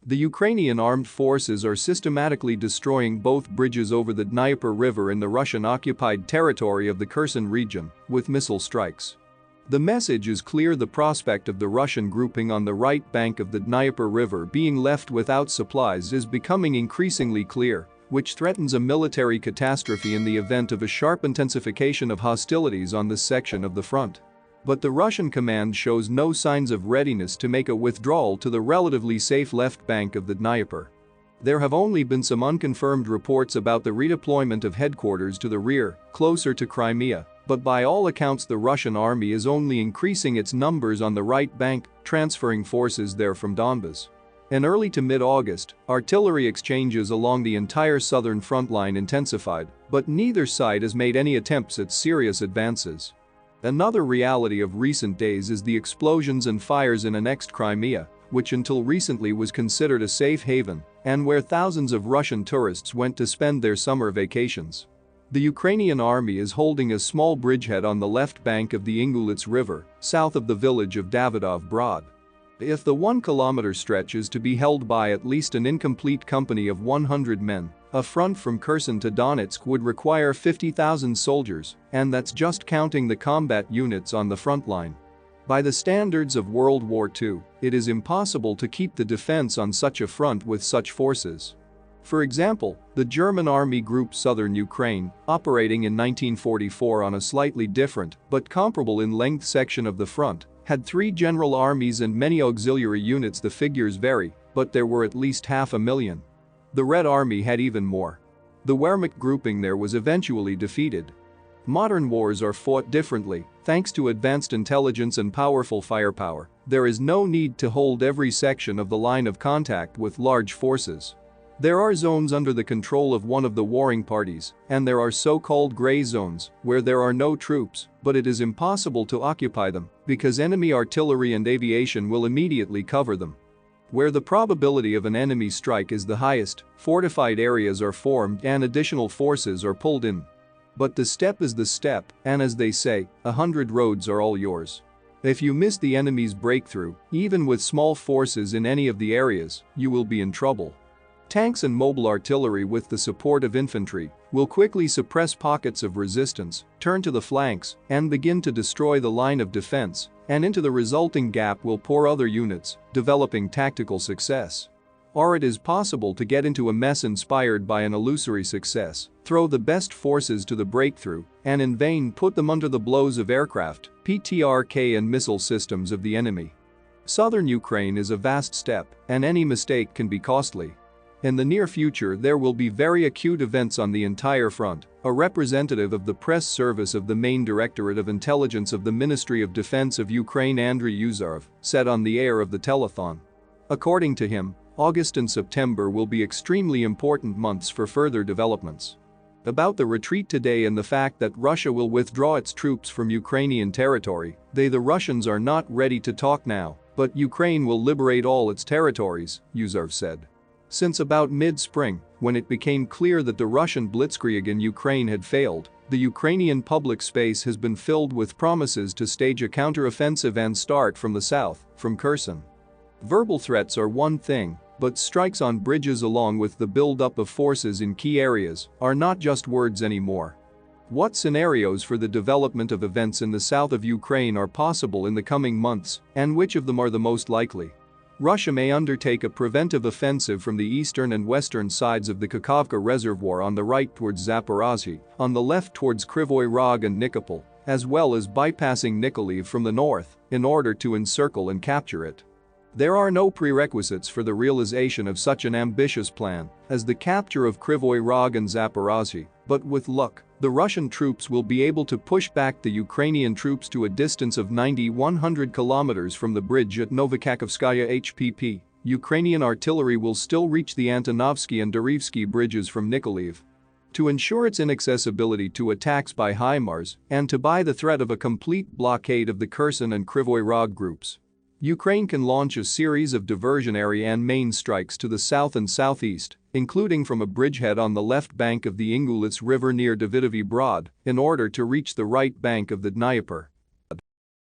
The Ukrainian armed forces are systematically destroying both bridges over the Dnieper River in the Russian-occupied territory of the Kherson region with missile strikes. The message is clear: the prospect of the Russian grouping on the right bank of the Dnieper River being left without supplies is becoming increasingly clear, which threatens a military catastrophe in the event of a sharp intensification of hostilities on this section of the front. But the Russian command shows no signs of readiness to make a withdrawal to the relatively safe left bank of the Dnieper. There have only been some unconfirmed reports about the redeployment of headquarters to the rear, closer to Crimea, but by all accounts the Russian army is only increasing its numbers on the right bank, transferring forces there from Donbas. In early to mid-August, artillery exchanges along the entire southern front line intensified, but neither side has made any attempts at serious advances. Another reality of recent days is the explosions and fires in annexed Crimea, which until recently was considered a safe haven and where thousands of Russian tourists went to spend their summer vacations. The Ukrainian army is holding a small bridgehead on the left bank of the Ingulets River, south of the village of Davidov Brod. If the 1-kilometer stretch is to be held by at least an incomplete company of 100 men, a front from Kherson to Donetsk would require 50,000 soldiers, and that's just counting the combat units on the front line. By the standards of World War II, it is impossible to keep the defense on such a front with such forces. For example, the German Army Group Southern Ukraine, operating in 1944 on a slightly different but comparable in length section of the front, had 3 general armies and many auxiliary units. The figures vary, but there were at least 500,000. The Red Army had even more. The Wehrmacht grouping there was eventually defeated. Modern wars are fought differently, thanks to advanced intelligence and powerful firepower. There is no need to hold every section of the line of contact with large forces. There are zones under the control of one of the warring parties, and there are so-called gray zones, where there are no troops, but it is impossible to occupy them, because enemy artillery and aviation will immediately cover them. Where the probability of an enemy strike is the highest, fortified areas are formed and additional forces are pulled in. But the step is the step, and as they say, 100 roads are all yours. If you miss the enemy's breakthrough, even with small forces in any of the areas, you will be in trouble. Tanks and mobile artillery with the support of infantry will quickly suppress pockets of resistance, turn to the flanks, and begin to destroy the line of defense, and into the resulting gap will pour other units, developing tactical success. Or it is possible to get into a mess inspired by an illusory success, throw the best forces to the breakthrough, and in vain put them under the blows of aircraft, PTRK and missile systems of the enemy. Southern Ukraine is a vast step, and any mistake can be costly. In the near future there will be very acute events on the entire front, a representative of the press service of the main Directorate of Intelligence of the Ministry of Defense of Ukraine, Andriy Yuzarov, said on the air of the telethon. According to him, August and September will be extremely important months for further developments. About the retreat today and the fact that Russia will withdraw its troops from Ukrainian territory, the Russians are not ready to talk now, but Ukraine will liberate all its territories, Yuzarov said. Since about mid-spring, when it became clear that the Russian blitzkrieg in Ukraine had failed, the Ukrainian public space has been filled with promises to stage a counter-offensive and start from the south, from Kherson. Verbal threats are one thing, but strikes on bridges along with the build-up of forces in key areas are not just words anymore. What scenarios for the development of events in the south of Ukraine are possible in the coming months, and which of them are the most likely? Russia may undertake a preventive offensive from the eastern and western sides of the Kakhovka Reservoir on the right towards Zaporozhye, on the left towards Kryvyi Rog and Nikopol, as well as bypassing Nikolaev from the north, in order to encircle and capture it. There are no prerequisites for the realization of such an ambitious plan as the capture of Kryvyi Rog and Zaporozhye, but with luck, the Russian troops will be able to push back the Ukrainian troops to a distance of 90-100 kilometers from the bridge at Novokakhovskaya HPP. Ukrainian artillery will still reach the Antonovsky and Darivsky bridges from Nikolaev. To ensure its inaccessibility to attacks by HIMARS and to buy the threat of a complete blockade of the Kherson and Kryvyi Rog groups, Ukraine can launch a series of diversionary and main strikes to the south and southeast, including from a bridgehead on the left bank of the Ingulets River near Davidovy Brod, in order to reach the right bank of the Dnieper.